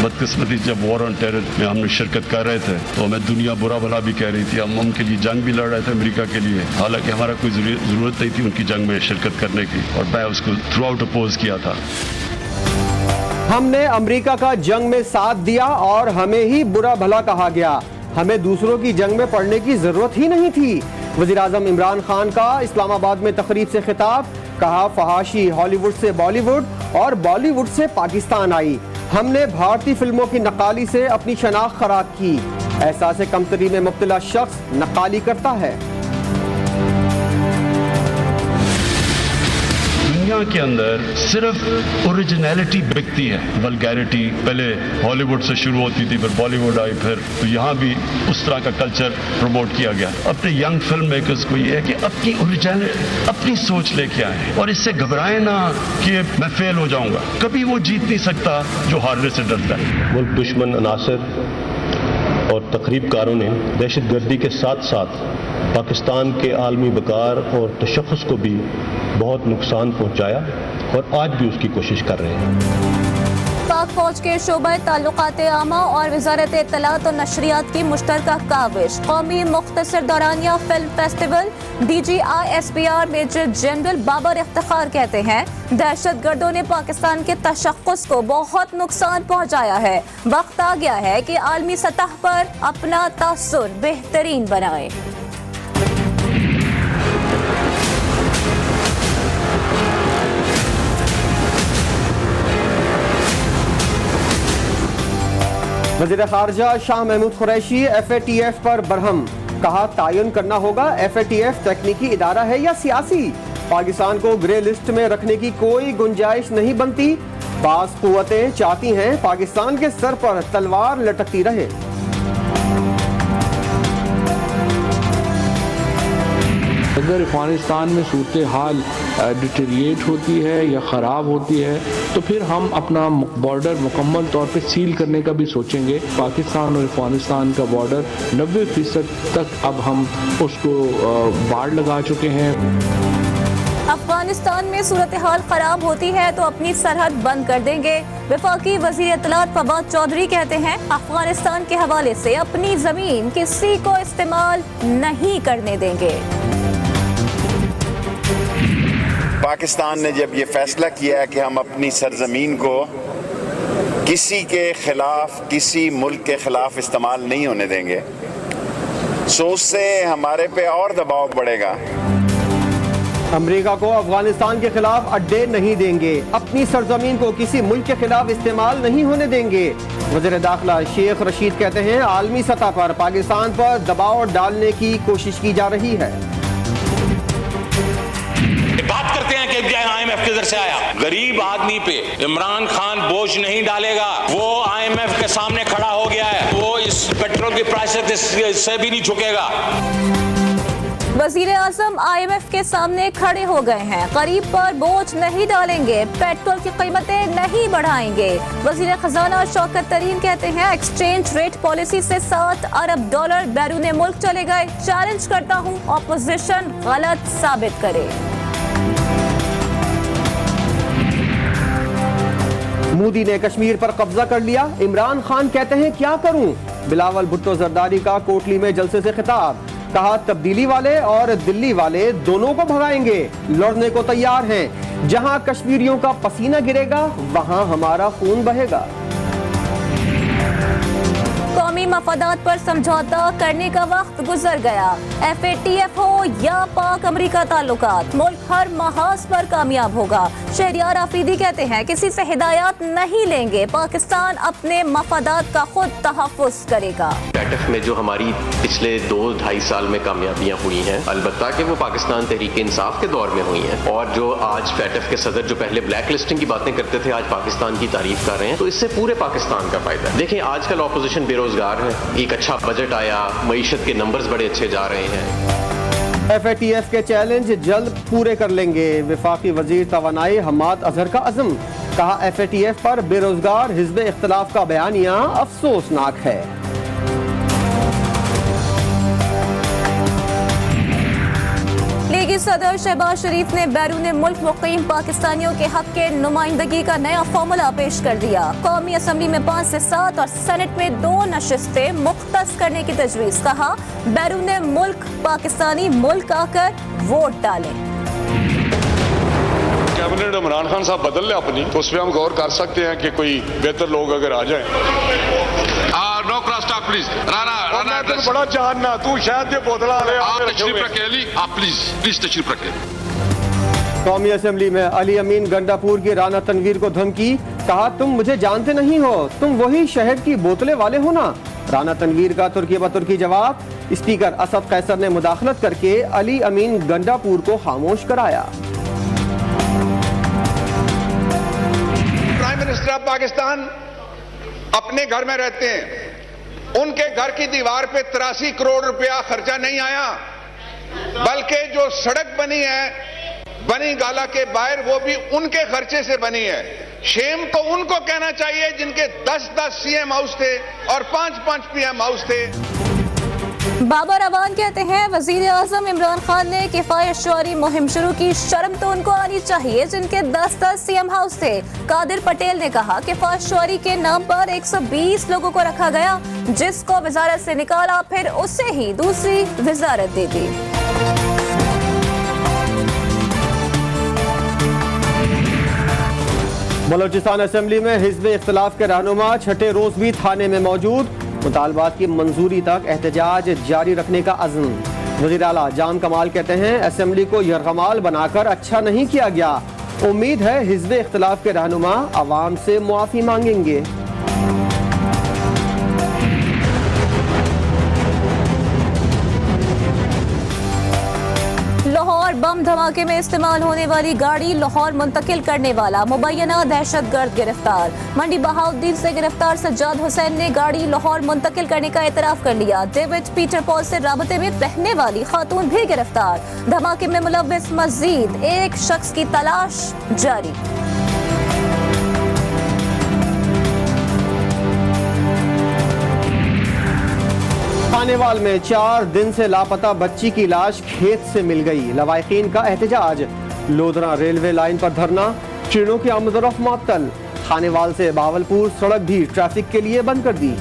बदकिस्मती जब war on terror में हमने शिरकत कर रहे थे तो हमें दुनिया बुरा भला भी कह रही थी, हम उनके लिए जंग भी लड़ रहे थे अमेरिका के लिए, हालांकि हमारा कोई जरूरत नहीं थी उनकी जंग में शिरकत करने की, और मैं उसको थ्रू आउट अपोज किया था। हमने अमेरिका का जंग में साथ दिया और हमें ही बुरा भला कहा गया, हमें दूसरों की जंग में पड़ने की जरूरत ही नहीं थी। वज़ीर-ए-आज़म इमरान खान का इस्लामाबाद में तकरीब से खिताब, कहा फहाशी हॉलीवुड से बॉलीवुड और बॉलीवुड से पाकिस्तान आई, हमने भारतीय फिल्मों की नक्काली से अपनी शनाख्त खराब की, एहसास कमतरी में मुब्तला शख्स नक्काली करता है। दुनिया के अंदर सिर्फ ओरिजिनलिटी बिकती है, वल्गैरिटी पहले हॉलीवुड से शुरू होती थी, फिर बॉलीवुड आई, फिर तो यहाँ भी उस तरह का कल्चर प्रमोट किया गया। अपने यंग फिल्म मेकर्स को ये है कि अपनी ओरिजिनल अपनी सोच लेके आए और इससे घबराए ना कि मैं फेल हो जाऊंगा, कभी वो जीत नहीं सकता जो हारने से डरता है। मुल्क दुश्मन अनासर और तकरीबकारों ने दहशतगर्दी के साथ साथ पाकिस्तान के आलमी वक़ार और तशख़्ख़ुस को भी बहुत नुकसान पहुंचाया और आज भी उसकी कोशिश कर रहे हैं। पाक फौज के शोबे ताल्लुकात आमा और वजारत इत्तलात और नशरियात की मुश्तरका काविश, कौमी मुख्तसर दौरानिया film festival. DGISPR major general Babar Iftikhar कहते हैं दहशतगर्दों ने पाकिस्तान के तशख़्ख़ुस को बहुत नुकसान पहुंचाया है, वक्त आ गया है कि आलमी सतह पर अपना तासुर बेहतरीन बनाए। वज़ीर ख़ारजा शाह महमूद कुरैशी FATF पर बरहम, कहा तायुन करना होगा FATF तकनीकी इदारा है या सियासी, पाकिस्तान को ग्रे लिस्ट में रखने की कोई गुंजाइश नहीं बनती, बाज़ कुव्वतें चाहती हैं पाकिस्तान के सर पर तलवार लटकती रहे। अगर अफगानिस्तान में सूरत हाल डिटेरिएट होती है या ख़राब होती है तो फिर हम अपना बॉर्डर मुकम्मल तौर पे सील करने का भी सोचेंगे। पाकिस्तान और अफगानिस्तान का बॉर्डर 90% तक अब हम उसको बाड़ लगा चुके हैं। अफगानिस्तान में सूरत हाल खराब होती है तो अपनी सरहद बंद कर देंगे। वफाकी वज़ीर इत्तलात फवाद चौधरी कहते हैं अफगानिस्तान के हवाले से अपनी जमीन किसी को इस्तेमाल नहीं करने देंगे। पाकिस्तान ने जब ये फैसला किया है कि हम अपनी सरजमीन को किसी के खिलाफ, किसी मुल्क के खिलाफ इस्तेमाल नहीं होने देंगे, सो उससे हमारे पे और दबाव बढ़ेगा। अमेरिका को अफगानिस्तान के खिलाफ अड्डे नहीं देंगे, अपनी सरजमीन को किसी मुल्क के खिलाफ इस्तेमाल नहीं होने देंगे। वज़ीर दाखिला शेख रशीद कहते हैं आलमी सतह पर पाकिस्तान पर दबाव डालने की कोशिश की जा रही है। बात करते हैं कि IMF किधर से आया, गरीब आदमी पे इमरान खान बोझ नहीं डालेगा, वो IMF के सामने खड़ा हो गया है, वो इस पेट्रोल की प्राइस से भी नहीं झुकेगा। वज़ीर आज़म IMF के सामने खड़े हो गए हैं, गरीब पर बोझ नहीं डालेंगे, पेट्रोल की कीमतें नहीं बढ़ाएंगे। वज़ीर खजाना शौकत तरीन कहते हैं एक्सचेंज रेट पॉलिसी से $7 अरब बैरून मुल्क चले गए, चैलेंज करता हूँ ऑपोजिशन गलत साबित करे। मोदी ने कश्मीर पर कब्जा कर लिया, इमरान खान कहते हैं क्या करूं, बिलावल भुट्टो जरदारी का कोटली में जलसे से खिताब, कहा तब्दीली वाले और दिल्ली वाले दोनों को भगाएंगे, लड़ने को तैयार हैं, जहां कश्मीरियों का पसीना गिरेगा वहां हमारा खून बहेगा। कौमी मफादात पर समझौता करने का वक्त गुजर गया। FATF हो या पाक अमेरिका ताल्लुकात, मुल्क हर महाज पर कामयाब होगा। शहरियार आफरीदी कहते हैं किसी से हिदायत नहीं लेंगे, पाकिस्तान अपने मफादात का खुद तहफ़्फ़ुज़ करेगा। FATF में जो हमारी पिछले 2-2.5 साल में कामयाबियां हुई हैं, अलबत्ता कि वो पाकिस्तान तहरीक इंसाफ के दौर में हुई हैं, और जो आज FATF के सदर जो पहले ब्लैक लिस्टिंग की बातें करते थे आज पाकिस्तान की तारीफ कर रहे हैं, तो इससे पूरे पाकिस्तान का फायदा है। देखिए आजकल ऑपोजिशन बेरोजगार है, एक अच्छा बजट आया, मईशत के नंबर्स बड़े अच्छे जा रहे हैं। FATF के चैलेंज जल्द पूरे कर लेंगे, वफाकी वजीर तवानाई हम्माद अजहर का अज़्म, कहा FATF पर बेरोजगार हिज़्ब इख्तिलाफ का बयानिया अफसोसनाक है। लीग अमरीकी सदर शहबाज शरीफ ने बैरून मुल्क मुकीम पाकिस्तानियों के हक के नुमाइंदगी का नया फार्मूला पेश कर दिया। कौमी असम्बली में 5 से 7 और सेनेट में 2 नशिस्तें मुख्तस करने की तजवीज़। कहा बैरून मुल्क पाकिस्तानी मुल्क आकर वोट डालें। कैबिनेट इमरान खान साहब बदल ले अपनी, तो उस पर हम गौर कर सकते हैं कि कोई बेहतर लोग अगर आ जाएं। No cross talk please. Rana तू बड़ा जानना, तू शायद ये बोतला आप तशरीफ रखे अली, आप प्लीज तशरीफ रखे। कौमी असम्बली में अली अमीन गंडापुर की राना तनवीर को धमकी। कहा तुम मुझे जानते नहीं हो, तुम वही शहद की बोतलें वाले हो ना। राना तनवीर का तुर्की बतुर्की जवाब। स्पीकर असद कैसर ने मुदाखलत करके अली अमीन गंडापुर को खामोश कराया। प्राइम मिनिस्टर ऑफ पाकिस्तान अपने घर में रहते हैं, उनके घर की दीवार पे 83 करोड़ रुपया खर्चा नहीं आया, बल्कि जो सड़क बनी है बनी गाला के बाहर वो भी उनके खर्चे से बनी है। शेम तो उनको कहना चाहिए जिनके 10-10 सीएम हाउस थे और 5-5 पीएम हाउस थे। बाबर अवान कहते हैं वजीर आजम इमरान खान ने किफायत शुआरी मुहिम शुरू की, शर्म तो उनको आनी चाहिए जिनके 10-10 सीएम हाउस थे। कादिर पटेल ने कहा किफायत शुआरी के नाम पर 120 लोगों को रखा गया, जिसको वजारत से निकाला फिर उसे ही दूसरी वजारत दे दी। बलोचिस्तान असेंबली में हिज़्ब इख्तिलाफ के रहनुमा छठे रोज भी थाने में मौजूद। मुतालबात की मंजूरी तक एहतजाज जारी रखने का अज़्म। वज़ीर आला जाम कमाल कहते हैं असेंबली को यरगमाल बनाकर अच्छा नहीं किया गया। उम्मीद है हिज़्ब इख्तिलाफ के रहनुमा अवाम से मुआफ़ी मांगेंगे। लाहौर बम धमाके में इस्तेमाल होने वाली गाड़ी लाहौर मुंतकिल करने वाला मुबैना दहशतगर्द गिरफ्तार। मंडी बहाउद्दीन से गिरफ्तार सज्जाद हुसैन ने गाड़ी लाहौर मुंतकिल करने का एतराफ कर लिया। डेविड पीटर पॉल से राबते में रहने वाली खातून भी गिरफ्तार। धमाके में मुलव्विस मजीद एक शख्स की तलाश जारी। खानेवाल में 4 दिन से लापता बच्ची की लाश खेत से मिल गई। लवाहिकीन का एहतजाज। लोधरा रेलवे लाइन पर धरना, ट्रेनों की आमदोरफ्त मुअत्तल। खानेवाल से बहावलपुर सड़क भी ट्रैफिक के लिए बंद कर दी।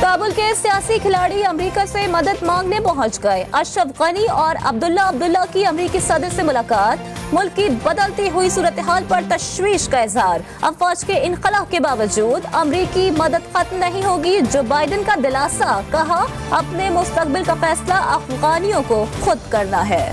काबुल के सियासी खिलाड़ी अमेरिका से मदद मांगने पहुंच गए। अशरफ गनी और अब्दुल्ला की अमेरिकी सदर से मुलाकात। मुल्क की बदलती हुई सूरत हाल पर तशवीश का इजहार। अफवाज के इनखला के बावजूद अमेरिकी मदद खत्म नहीं होगी। जो बाइडन का दिलासा। कहा अपने मुस्तकबिल का फैसला अफगानियों को खुद करना है।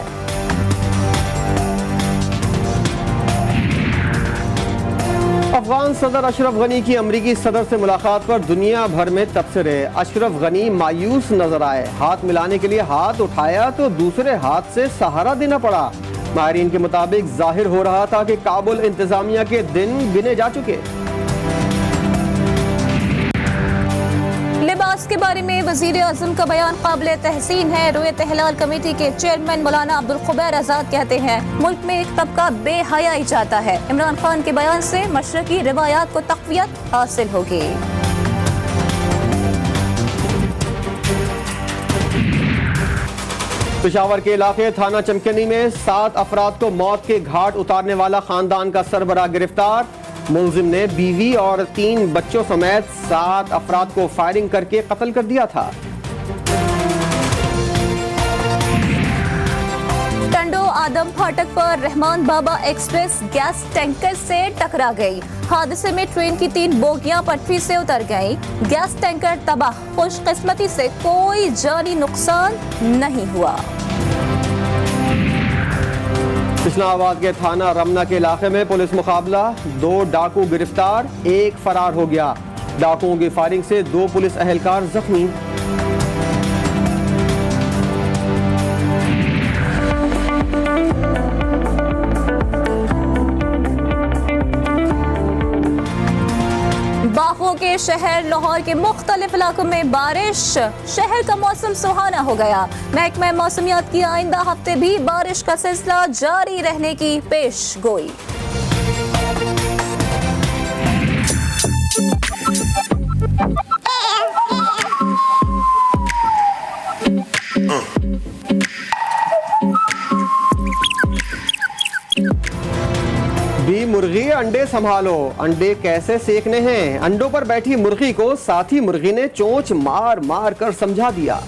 अफगान सदर अशरफ गनी की अमरीकी सदर से मुलाकात पर दुनिया भर में तबसरे। अशरफ गनी मायूस नजर आए। हाथ मिलाने के लिए हाथ उठाया तो दूसरे हाथ से सहारा देना पड़ा। माहिरीन के मुताबिक जाहिर हो रहा था कि काबुल इंतजामिया के दिन गिने जा चुके। लिबास के बारे में वजीर आजम का बयान काबिल तहसीन है। रुयत हिलाल कमेटी के चेयरमैन मौलाना अब्दुल खुबैर आजाद कहते हैं मुल्क में एक तबका बेहयाई चाहता है। इमरान खान के बयान से मशरकी रिवायात को तक़वियत हासिल होगी। पेशावर के इलाके थाना चमकनी में 7 अफराद को मौत के घाट उतारने वाला खानदान का सरबराह गिरफ्तार। मुलजिम ने बीवी और 3 बच्चों समेत 7 अफराद को फायरिंग करके कत्ल कर दिया था। टंडो आदम फाटक पर रहमान बाबा एक्सप्रेस गैस टैंकर से टकरा गई। हादसे में ट्रेन की 3 बोगियां पटरी से उतर गईं। गैस टैंकर तबाह। खुशकिस्मती से कोई जानी नुकसान नहीं हुआ। इस्लामाबाद के थाना रमना के इलाके में पुलिस मुकाबला। 2 डाकू गिरफ्तार, 1 फरार हो गया। डाकुओं की फायरिंग से 2 पुलिस एहलकार जख्मी। बागों के शहर लाहौर के मुख्तलिफ इलाकों में बारिश। शहर का मौसम सुहाना हो गया। महकमा मौसमियात की आइंदा हफ्ते भी बारिश का सिलसिला जारी रहने की पेश गोई। मुर्गी अंडे संभालो, अंडे कैसे सेकने हैं। अंडों पर बैठी मुर्गी को साथी मुर्गी ने चोंच मार मार कर समझा दिया।